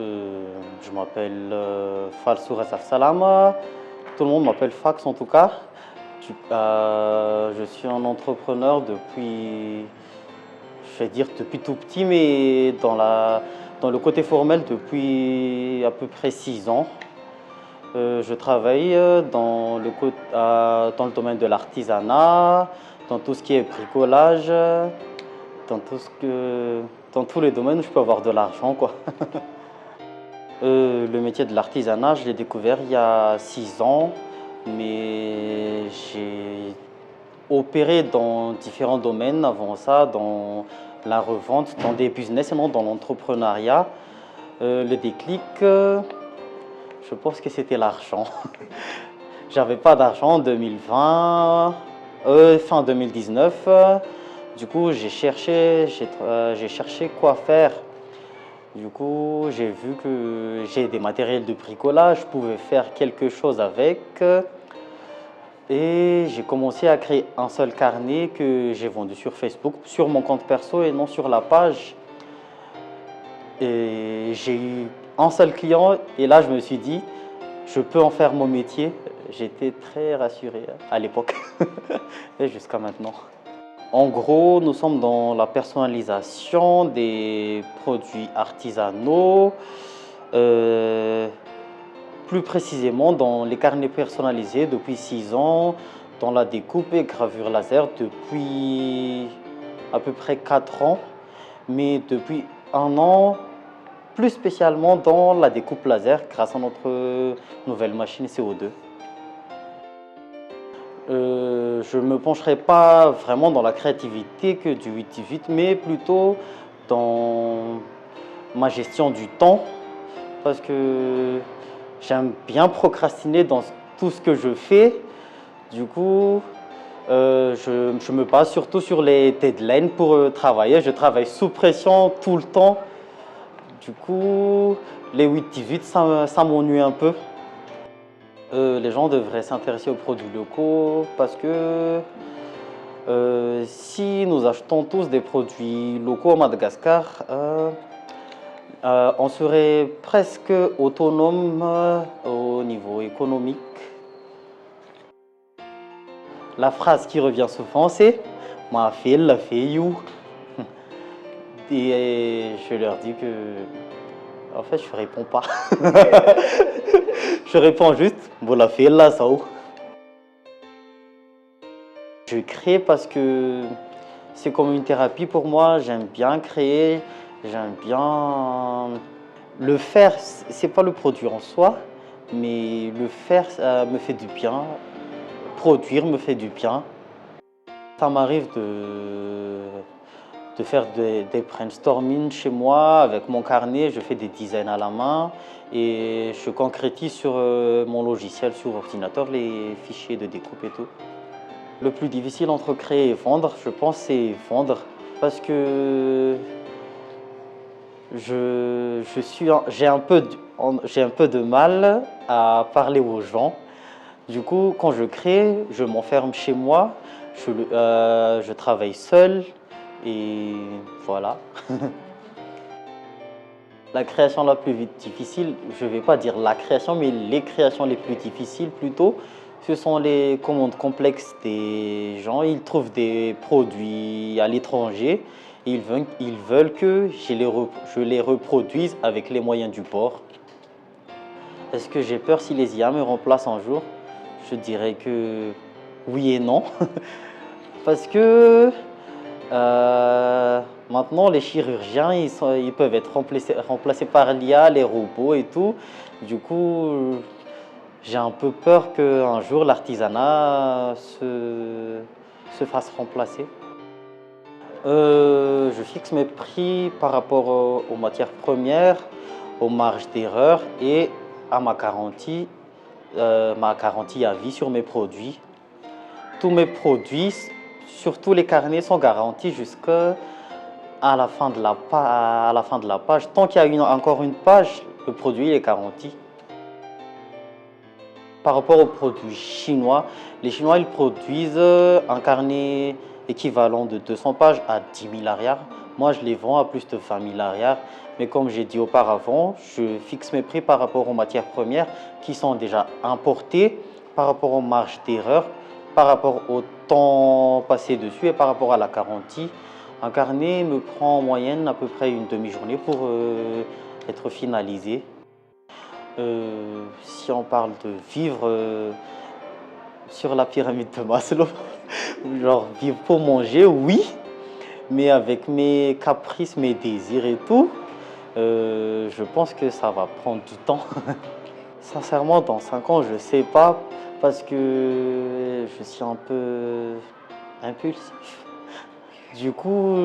Je m'appelle Falsour Asaf Salama. Tout le monde m'appelle Fax en tout cas. Je suis un entrepreneur depuis, je vais dire depuis tout petit, mais dans le côté formel depuis à peu près 6 ans. Je travaille dans le domaine de l'artisanat, dans tout ce qui est bricolage, dans tous les domaines où je peux avoir de l'argent, quoi. Le métier de l'artisanat, je l'ai découvert il y a 6 ans, mais j'ai opéré dans différents domaines avant ça, dans la revente, dans des business et non dans l'entrepreneuriat. Le déclic, je pense que c'était l'argent. J'avais pas d'argent en 2020, fin 2019. Du coup, j'ai cherché quoi faire. Du coup, j'ai vu que j'ai des matériels de bricolage, je pouvais faire quelque chose avec. Et j'ai commencé à créer un seul carnet que j'ai vendu sur Facebook, sur mon compte perso et non sur la page. Et j'ai eu un seul client et là, je me suis dit, je peux en faire mon métier. J'étais très rassuré à l'époque et jusqu'à maintenant. En gros, nous sommes dans la personnalisation des produits artisanaux, plus précisément dans les carnets personnalisés depuis 6 ans, dans la découpe et gravure laser depuis à peu près 4 ans, mais depuis 1 an, plus spécialement dans la découpe laser grâce à notre nouvelle machine CO2. Je ne me pencherai pas vraiment dans la créativité que du 8-18, mais plutôt dans ma gestion du temps, parce que j'aime bien procrastiner dans tout ce que je fais. Du coup, je me base surtout sur les deadlines pour travailler. Je travaille sous pression tout le temps. Du coup, les 8-18, ça m'ennuie un peu. Les gens devraient s'intéresser aux produits locaux parce que si nous achetons tous des produits locaux à Madagascar, on serait presque autonome au niveau économique. La phrase qui revient souvent, c'est Ma fille, la fille, you. Et je leur dis que, en fait, je réponds pas. Je réponds juste, vous la fille, là, ça. Je crée parce que c'est comme une thérapie pour moi. J'aime bien créer, j'aime bien le faire. C'est pas le produit en soi, mais le faire, ça me fait du bien. Produire me fait du bien. Ça m'arrive de faire des brainstorming chez moi avec mon carnet. Je fais des designs à la main et je concrétise sur mon logiciel, sur ordinateur, les fichiers de découpe et tout. Le plus difficile entre créer et vendre, je pense, c'est vendre parce que j'ai un peu de mal à parler aux gens. Du coup, quand je crée, je m'enferme chez moi, je travaille seul et voilà. La création la plus difficile, je ne vais pas dire la création, mais les créations les plus difficiles plutôt, ce sont les commandes complexes des gens. Ils trouvent des produits à l'étranger et ils veulent que je les reproduise avec les moyens du bord. Est-ce que j'ai peur si les IA me remplacent un jour? Je dirais que oui et non. Parce que maintenant, les chirurgiens, ils peuvent être remplacés par l'IA, les robots et tout. Du coup, j'ai un peu peur qu'un jour, l'artisanat se fasse remplacer. Je fixe mes prix par rapport aux matières premières, aux marges d'erreur et à ma garantie à vie sur mes produits. Tous mes produits, surtout les carnets, sont garantis jusqu'à la fin de la page. Tant qu'il y a encore une page, le produit est garanti. Par rapport aux produits chinois, les Chinois ils produisent un carnet équivalent de 200 pages à 10 000 arrières. Moi, je les vends à plus de 20 000 arrières. Mais comme j'ai dit auparavant, je fixe mes prix par rapport aux matières premières qui sont déjà importées, par rapport aux marges d'erreur, par rapport au temps passé dessus et par rapport à la garantie. Un carnet me prend en moyenne à peu près une demi-journée pour être finalisé. Si on parle de vivre sur la pyramide de Maslow, genre vivre pour manger, oui, mais avec mes caprices, mes désirs et tout, je pense que ça va prendre du temps. Sincèrement, dans 5 ans, je sais pas, parce que je suis un peu impulsif. Du coup,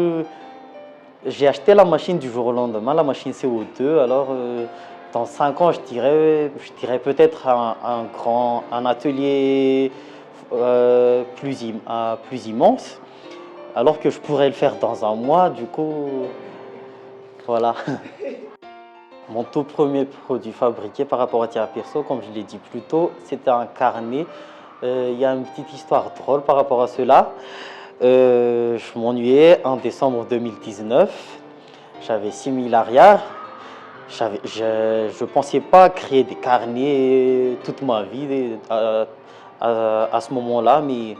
j'ai acheté la machine du jour au lendemain, la machine CO2. Alors, dans 5 ans, je dirais peut-être un atelier plus immense, alors que je pourrais le faire dans un mois. Du coup, voilà. Mon tout premier produit fabriqué par rapport à Thierry Perso, comme je l'ai dit plus tôt, c'était un carnet. Il y a une petite histoire drôle par rapport à cela. Je m'ennuyais en décembre 2019. J'avais 6 000 arrières. Je ne pensais pas créer des carnets toute ma vie à ce moment-là, mais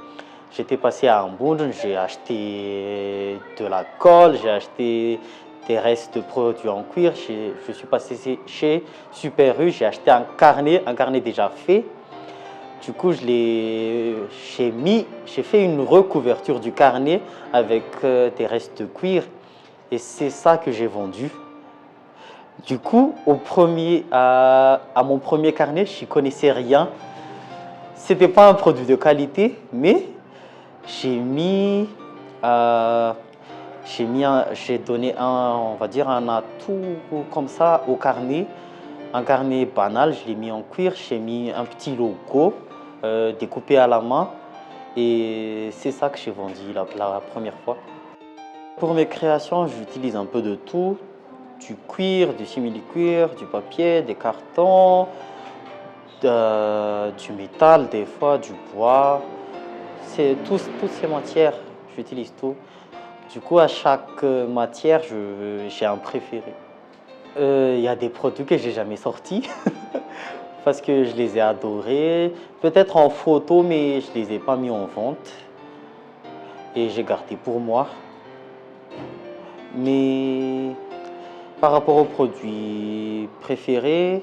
j'étais passé à Hambourg, j'ai acheté de la colle, j'ai acheté des restes de produits en cuir. Je suis passé chez Super U, j'ai acheté un carnet déjà fait. Du coup, j'ai fait une recouverture du carnet avec des restes de cuir et c'est ça que j'ai vendu. Du coup, à mon premier carnet, je n'y connaissais rien. C'était pas un produit de qualité, mais j'ai mis, euh, j'ai donné on va dire un atout comme ça au carnet. Un carnet banal, je l'ai mis en cuir, j'ai mis un petit logo découpé à la main et c'est ça que j'ai vendu la première fois. Pour mes créations, j'utilise un peu de tout, du cuir, du simili-cuir, du papier, des cartons, du métal des fois, du bois. C'est toutes ces matières, j'utilise tout. Du coup, à chaque matière, j'ai un préféré. Il y a des produits que j'ai jamais sortis parce que je les ai adorés. Peut-être en photo, mais je les ai pas mis en vente et j'ai gardé pour moi. Mais par rapport aux produits préférés,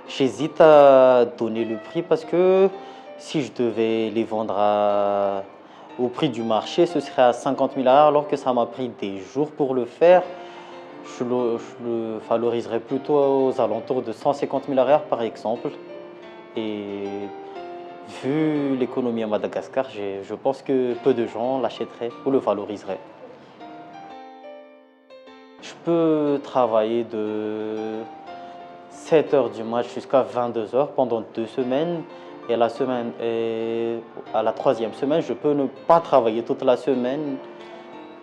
j'hésite à donner le prix parce que si je devais les vendre au prix du marché, ce serait à 50 000 alors que ça m'a pris des jours pour le faire. Je le valoriserais plutôt aux alentours de 150 000 par exemple. Et vu l'économie à Madagascar, je pense que peu de gens l'achèteraient ou le valoriseraient. Je peux travailler de 7 heures du match jusqu'à 22 heures pendant 2 semaines. Et à la troisième semaine, je peux ne pas travailler toute la semaine.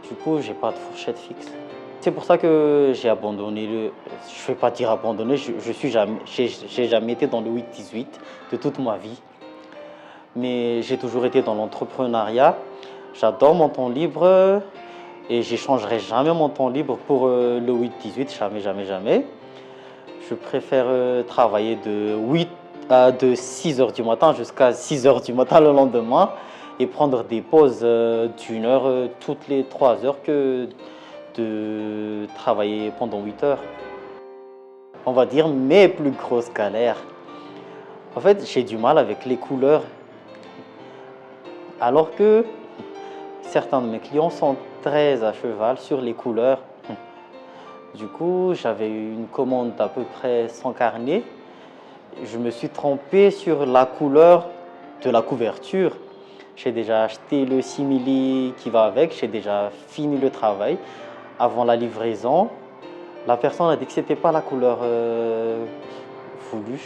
Du coup, j'ai pas de fourchette fixe. C'est pour ça que j'ai abandonné je ne vais pas dire abandonné, j'ai jamais été dans le 8-18 de toute ma vie. Mais j'ai toujours été dans l'entrepreneuriat. J'adore mon temps libre et j'échangerai jamais mon temps libre pour le 8-18, jamais, jamais, jamais. Je préfère travailler de 6 heures du matin jusqu'à 6 heures du matin le lendemain et prendre des pauses d'une heure toutes les 3 heures que de travailler pendant 8 heures. On va dire mes plus grosses galères. En fait, j'ai du mal avec les couleurs, alors que certains de mes clients sont très à cheval sur les couleurs. Du coup, j'avais une commande d'à peu près 100 carnets. Je me suis trompé sur la couleur de la couverture. J'ai déjà acheté le simili qui va avec, j'ai déjà fini le travail. Avant la livraison, la personne a dit que ce n'était pas la couleur voulue.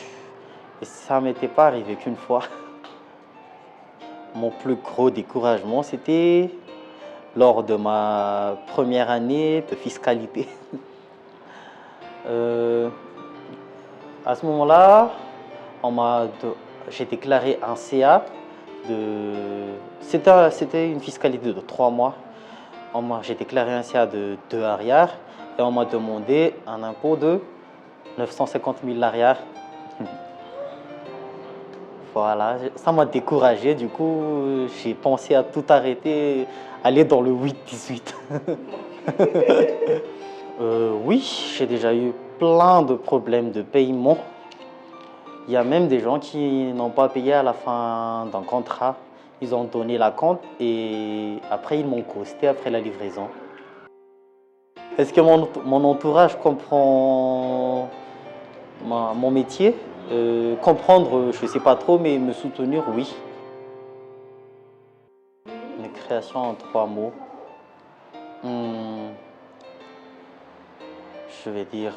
Et ça ne m'était pas arrivé qu'une fois. Mon plus gros découragement, c'était lors de ma première année de fiscalité. À ce moment-là, j'ai déclaré un CA C'était une fiscalité de 3 mois. J'ai déclaré un CA de 2 arrières et on m'a demandé un impôt de 950 000 arrières. Voilà, ça m'a découragé. Du coup, j'ai pensé à tout arrêter, aller dans le 8-18. Oui, j'ai déjà eu plein de problèmes de paiement. Il y a même des gens qui n'ont pas payé à la fin d'un contrat. Ils ont donné la compte et après ils m'ont costé après la livraison. Est-ce que mon entourage comprend mon métier? Comprendre, je ne sais pas trop, mais me soutenir, oui. Mes créations en 3 mots. Hmm, je vais dire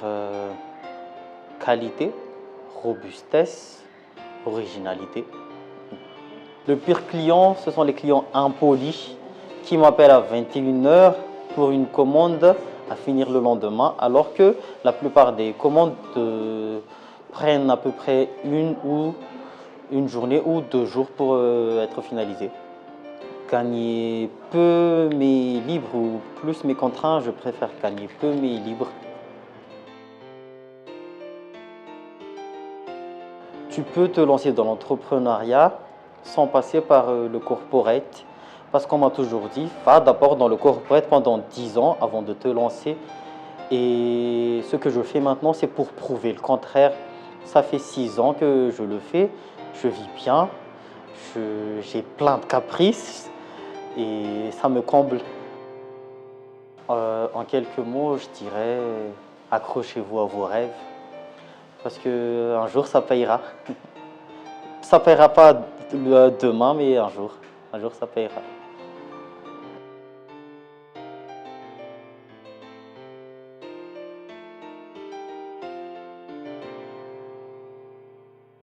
qualité, robustesse, originalité. Le pire client, ce sont les clients impolis qui m'appellent à 21 heures pour une commande à finir le lendemain, alors que la plupart des commandes prennent à peu près une journée ou 2 jours pour être finalisées. Gagner peu mais libre ou plus mais contraint, je préfère gagner peu mais libre. Tu peux te lancer dans l'entrepreneuriat sans passer par le corporate. Parce qu'on m'a toujours dit, va d'abord dans le corporate pendant 10 ans avant de te lancer. Et ce que je fais maintenant, c'est pour prouver le contraire. Ça fait 6 ans que je le fais, je vis bien, j'ai plein de caprices et ça me comble. En quelques mots, je dirais, accrochez-vous à vos rêves parce qu'un jour ça payera. Ça paiera pas demain, mais un jour ça paiera.